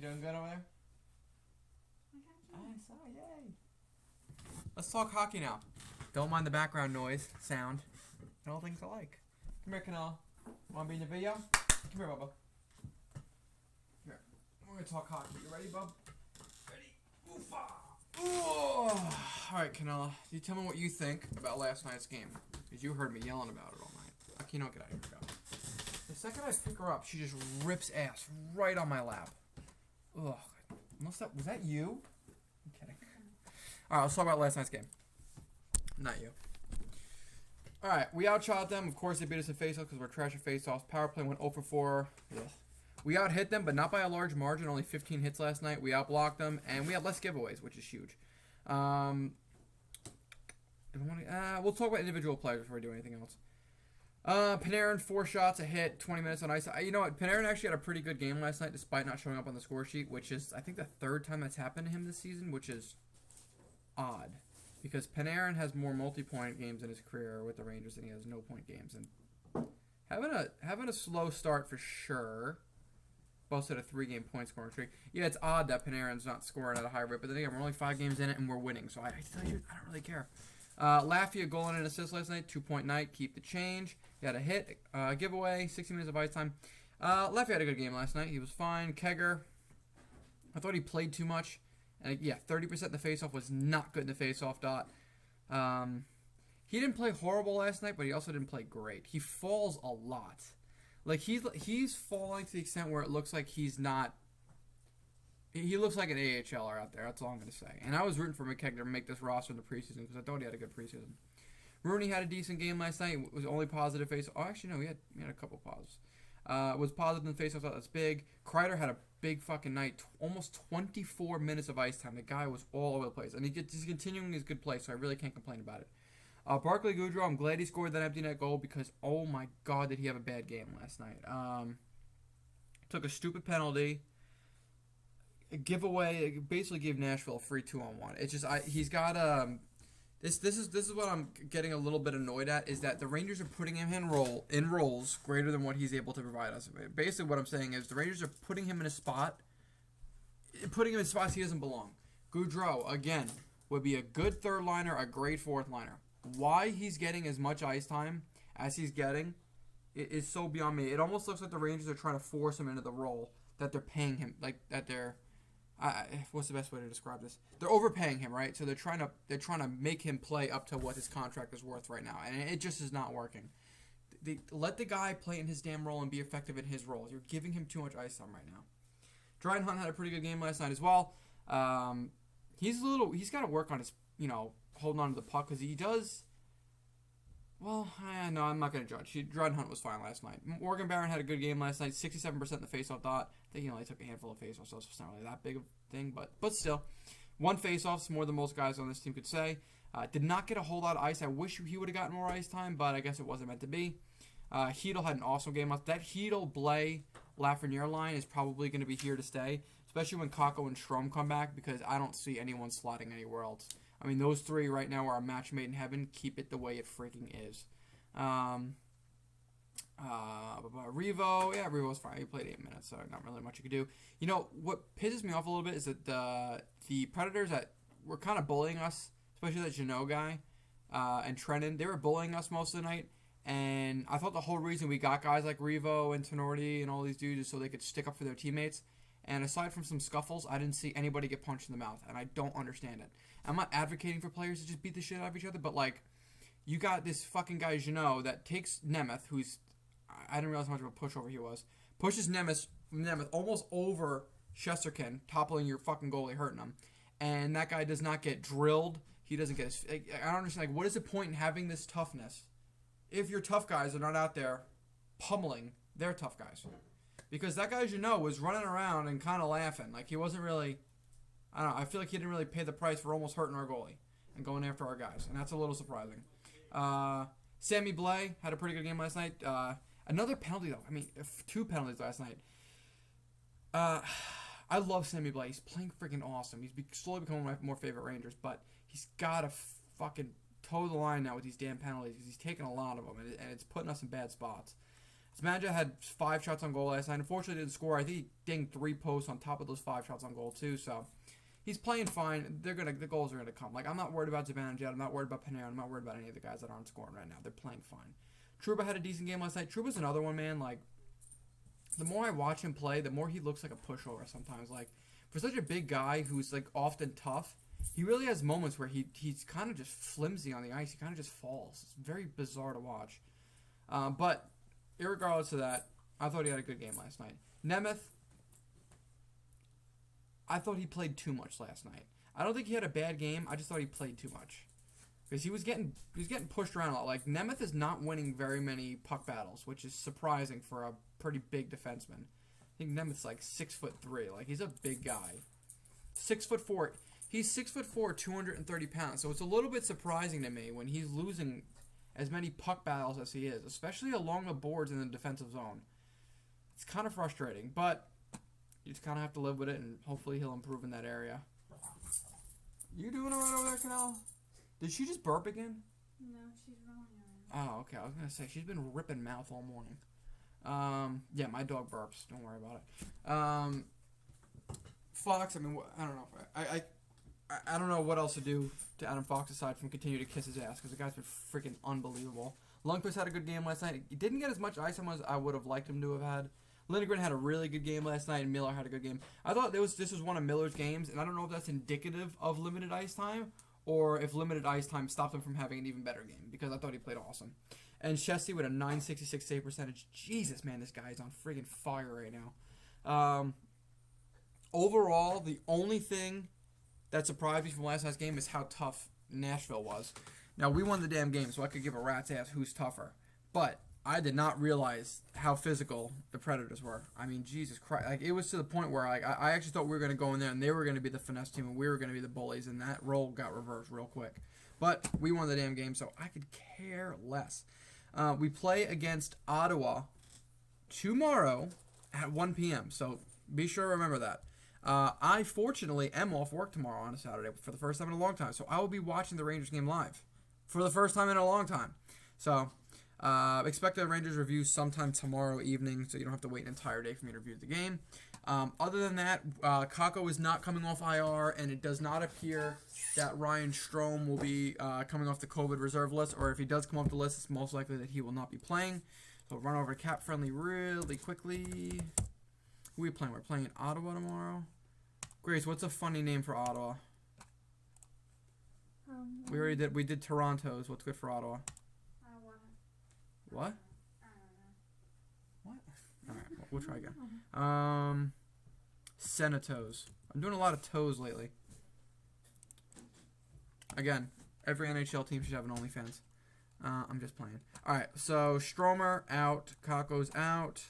doing good over there? I saw, yay. Let's talk hockey now. Don't mind the background noise, sound, and all things alike. Come here, Canal. Want to be in the video? Come here, Bubba. Here. We're going to talk hockey. You ready, Bub? Ready? Oofa! Oh. Alright, Canella. You tell me what you think about last night's game. Because you heard me yelling about it all night. Okay, no, get out of here. Go. The second I pick her up, she just rips ass right on my lap. Ugh. Was that you? I'm kidding. Alright, let's talk about last night's game. Not you. Alright, we outshot them. Of course, they beat us in faceoffs because we're trash at faceoffs. Power play went 0 for 4. Ugh. We out-hit them, but not by a large margin. Only 15 hits last night. We out-blocked them, and we had less giveaways, which is huge. We'll talk about individual players before we do anything else. Panarin, 4 shots, a hit, 20 minutes on ice. You know what? Panarin actually had a pretty good game last night, despite not showing up on the score sheet, which is, I think, the third time that's happened to him this season, which is odd. Because Panarin has more multi-point games in his career with the Rangers than he has no-point games. And having a slow start for sure. Boasted a 3-game point scoring streak. Yeah, it's odd that Panarin's not scoring at a high rate, but then again, we're only 5 games in it and we're winning, so I tell you, I don't really care. Laffy, a goal and an assist last night, 2-point night, keep the change. He had a hit, giveaway, 60 minutes of ice time. Laffy had a good game last night. He was fine. Kegger, I thought he played too much. And yeah, 30% in the faceoff was not good in the faceoff dot. He didn't play horrible last night, but he also didn't play great. He falls a lot. Like, he's falling to the extent where it looks like he's not... He looks like an AHLer out there. That's all I'm going to say. And I was rooting for McKegg to make this roster in the preseason because I thought he had a good preseason. Rooney had a decent game last night. It was only positive face. Oh, actually, no. He had a couple positives. Was positive in the face. I thought that's big. Kreider had a big fucking night. Almost 24 minutes of ice time. The guy was all over the place. And he's continuing his good play, so I really can't complain about it. Barclay Goodrow, I'm glad he scored that empty net goal because, oh my God, did he have a bad game last night. Took a stupid penalty. A giveaway, basically gave Nashville a free 2-on-1. It's just, he's got, this is what I'm getting a little bit annoyed at, is that the Rangers are putting him in roles greater than what he's able to provide us. Basically what I'm saying is the Rangers are putting him in spots he doesn't belong. Goudreau, again, would be a good third liner, a great fourth liner. Why he's getting as much ice time as he's getting is so beyond me. It almost looks like the Rangers are trying to force him into the role that they're paying him, like that they're. What's the best way to describe this? They're overpaying him, right? So they're trying to make him play up to what his contract is worth right now, and it just is not working. Let the guy play in his damn role and be effective in his role. You're giving him too much ice time right now. Dryden Hunt had a pretty good game last night as well. He's got to work on his, holding on to the puck because he does. Well, no, I'm not going to judge. Dryden Hunt was fine last night. Morgan Barron had a good game last night, 67% in the faceoff dot. I think he only took a handful of faceoffs, so it's not really that big of a thing, but still. 1 faceoff's more than most guys on this team could say. Did not get a whole lot of ice. I wish he would have gotten more ice time, but I guess it wasn't meant to be. Hedl had an awesome game. That Hedl, Blais, Lafreniere line is probably going to be here to stay, especially when Kakko and Strome come back, because I don't see anyone slotting anywhere else. I mean, those 3 right now are a match made in heaven. Keep it the way it freaking is. Revo's fine. He played 8 minutes, so not really much you could do. You know, what pisses me off a little bit is that the Predators that were kind of bullying us, especially that Jeannot guy and Trennan, they were bullying us most of the night. And I thought the whole reason we got guys like Revo and Tenorti and all these dudes is so they could stick up for their teammates. And aside from some scuffles, I didn't see anybody get punched in the mouth, and I don't understand it. I'm not advocating for players to just beat the shit out of each other, but, like, you got this fucking guy, Jeannot, that takes Nemeth, who's, I didn't realize how much of a pushover he was, pushes Nemeth almost over Cjethsyt, toppling your fucking goalie, hurting him. And that guy does not get drilled. He doesn't get his, I don't understand, like, what is the point in having this toughness if your tough guys are not out there pummeling their tough guys? Because that guy, Jeannot, was running around and kind of laughing. Like, he wasn't really, I don't know, I feel like he didn't really pay the price for almost hurting our goalie and going after our guys. And that's a little surprising. Sammy Blais had a pretty good game last night. Another penalty, though. I mean, 2 penalties last night. I love Sammy Blais. He's playing freaking awesome. He's slowly becoming one of my more favorite Rangers, but he's got to fucking toe the line now with these damn penalties because he's taking a lot of them, and it's putting us in bad spots. Zibanejad had 5 shots on goal last night. Unfortunately, didn't score. I think he dinged 3 posts on top of those 5 shots on goal too. So he's playing fine. The goals are gonna come. Like, I'm not worried about Zibanejad. I'm not worried about Panarin. I'm not worried about any of the guys that aren't scoring right now. They're playing fine. Trouba had a decent game last night. Trouba's another one, man. Like, the more I watch him play, the more he looks like a pushover sometimes. Like, for such a big guy who's like often tough, he really has moments where he's kind of just flimsy on the ice. He kind of just falls. It's very bizarre to watch. But irregardless of that, I thought he had a good game last night. Nemeth, I thought he played too much last night. I don't think he had a bad game. I just thought he played too much. Because he was getting pushed around a lot. Like, Nemeth is not winning very many puck battles, which is surprising for a pretty big defenseman. I think Nemeth's like 6'3". Like, he's a big guy. 6'4". He's 6'4", 230 pounds. So it's a little bit surprising to me when he's losing as many puck battles as he is, especially along the boards in the defensive zone. It's kind of frustrating, but you just kind of have to live with it, and hopefully he'll improve in that area. You doing all right over there, Canal? Did she just burp again? No, she's rolling around. Oh, okay. I was going to say, she's been ripping mouth all morning. Yeah, my dog burps. Don't worry about it. Fox, I mean, I don't know. I don't know what else to do to Adam Fox aside from continue to kiss his ass, because the guy's been freaking unbelievable. Lundqvist had a good game last night. He didn't get as much ice time as I would have liked him to have had. Lindgren had a really good game last night, and Miller had a good game. I thought this was one of Miller's games, and I don't know if that's indicative of limited ice time or if limited ice time stopped him from having an even better game, because I thought he played awesome. And Cjethsyt with a .966 save percentage. Jesus, man, this guy is on friggin' fire right now. Overall, the only thing that surprised me from last night's game is how tough Nashville was. Now, we won the damn game, so I could give a rat's ass who's tougher. But I did not realize how physical the Predators were. I mean, Jesus Christ. Like, it was to the point where I actually thought we were going to go in there and they were going to be the finesse team and we were going to be the bullies, and that role got reversed real quick. But we won the damn game, so I could care less. We play against Ottawa tomorrow at 1 p.m., so be sure to remember that. I, fortunately, am off work tomorrow on a Saturday for the first time in a long time, so I will be watching the Rangers game live for the first time in a long time. So, expect a Rangers review sometime tomorrow evening, so you don't have to wait an entire day for me to review the game. Other than that, Kakko is not coming off IR, and it does not appear that Ryan Strome will be coming off the COVID reserve list, or if he does come off the list, it's most likely that he will not be playing. So run over to Cap Friendly really quickly. Who are we playing? We're playing Ottawa tomorrow. Grace, what's a funny name for Ottawa? We already did. We did Toronto's. What's good for Ottawa? What? I don't know. What? All right, we'll try again. Senatos. I'm doing a lot of toes lately. Again, every NHL team should have an OnlyFans. I'm just playing. All right, so Stromer out. Kakko's out.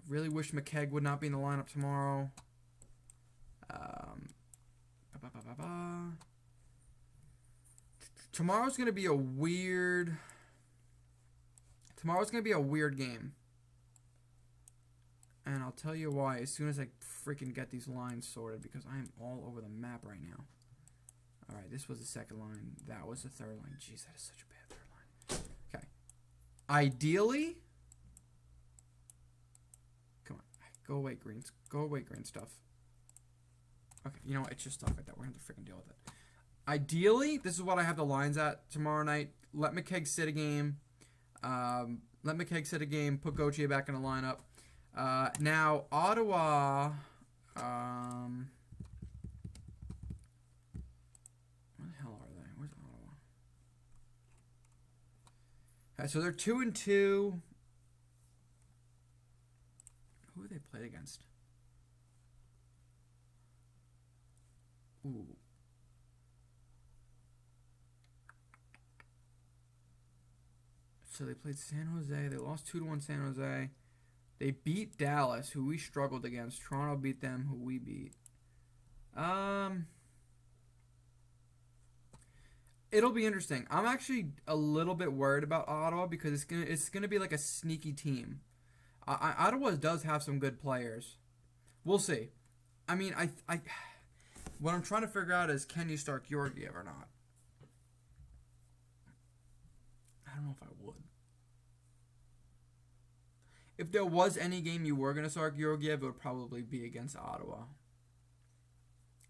Really wish McKegg would not be in the lineup tomorrow. Tomorrow's gonna be a weird. Tomorrow's gonna be a weird game, and I'll tell you why as soon as I freaking get these lines sorted, because I am all over the map right now. All right, this was the second line. That was the third line. Jeez, that is such a bad third line. Okay. Ideally. Go away, greens. Go away, green stuff. Okay, you know what? It's just stuff like that. We're going to have to freaking deal with it. Ideally, this is what I have the lines at tomorrow night. Let McKegg sit a game. Put Gauthier back in the lineup. Now, Ottawa... where the hell are they? Where's Ottawa? Okay, so they're 2-2. Who have they played against? Ooh. So they played San Jose. They lost 2-1 San Jose. They beat Dallas, who we struggled against. Toronto beat them, who we beat. It'll be interesting. I'm actually a little bit worried about Ottawa because it's gonna be like a sneaky team. Ottawa does have some good players. We'll see. I mean, what I'm trying to figure out is, can you start Georgiev or not? I don't know if I would. if there was any game you were gonna start Georgiev, it would probably be against Ottawa.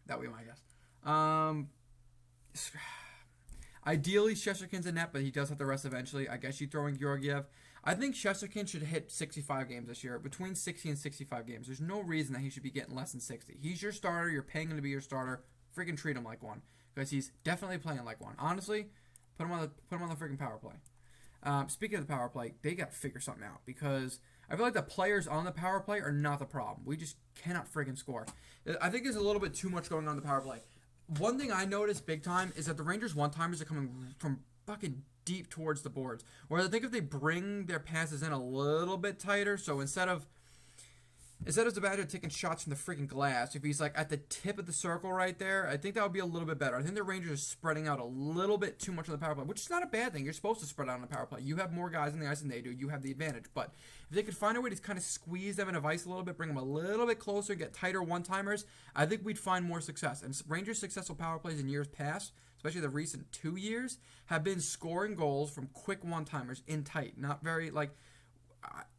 That would be my guess. Ideally, Shesterkin's in net, but he does have to rest eventually. I guess you throw in Georgiev. I think Shesterkin should hit 65 games this year, between 60 and 65 games. There's no reason that he should be getting less than 60. He's your starter. You're paying him to be your starter. Freaking treat him like one, because he's definitely playing like one. Honestly, put him on the freaking power play. Speaking of the power play, they got to figure something out, because I feel like the players on the power play are not the problem. We just cannot freaking score. I think there's a little bit too much going on in the power play. One thing I noticed big time is that the Rangers one-timers are coming from fucking deep towards the boards. Whereas I think if they bring their passes in a little bit tighter, so instead of Zibanejad taking shots from the freaking glass, if he's like at the tip of the circle right there, I think that would be a little bit better. I think the Rangers are spreading out a little bit too much on the power play, which is not a bad thing. You're supposed to spread out on the power play. You have more guys on the ice than they do. You have the advantage. But if they could find a way to kind of squeeze them in a vice a little bit, bring them a little bit closer, get tighter one-timers, I think we'd find more success. And Rangers' successful power plays in years past, especially the recent 2 years, have been scoring goals from quick one-timers in tight. Not very, like,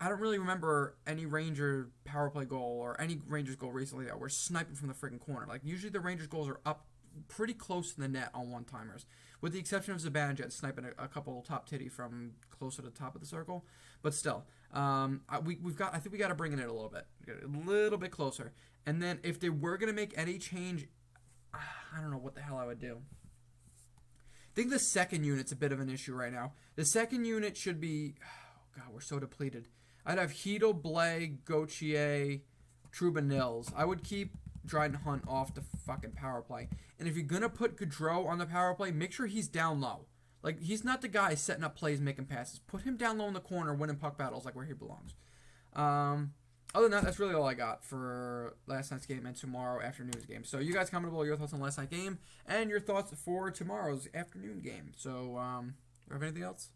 I don't really remember any Ranger power play goal or any Rangers goal recently that were sniping from the freaking corner. Like, usually the Rangers goals are up pretty close to the net on one-timers, with the exception of Zibanejad sniping a couple top titty from closer to the top of the circle. But still, I think we got to bring it in a little bit closer. And then if they were gonna make any change, I don't know what the hell I would do. I think the second unit's a bit of an issue right now. The second unit should be. God, we're so depleted. I'd have Hedel, Blais, Gauthier, Trouba, Nils. I would keep Dryden Hunt off the fucking power play. And if you're going to put Gaudreau on the power play, make sure he's down low. Like, he's not the guy setting up plays, making passes. Put him down low in the corner, winning puck battles like where he belongs. Other than that, that's really all I got for last night's game and tomorrow afternoon's game. So you guys comment below your thoughts on last night's game and your thoughts for tomorrow's afternoon game. So, do you have anything else?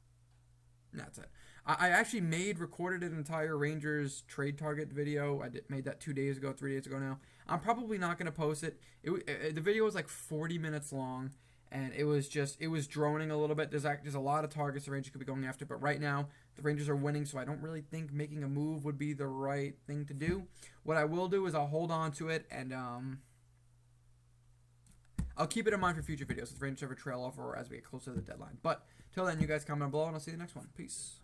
That's it. I actually recorded an entire Rangers trade target video. Made that 3 days ago now. I'm probably not going to post it. The video was like 40 minutes long, and it was droning a little bit. There's a lot of targets the Rangers could be going after, but right now the Rangers are winning, so I don't really think making a move would be the right thing to do. What I will do is I'll hold on to it, and I'll keep it in mind for future videos if the Rangers ever trail off or as we get closer to the deadline. But till then, you guys comment below, and I'll see you in the next one. Peace.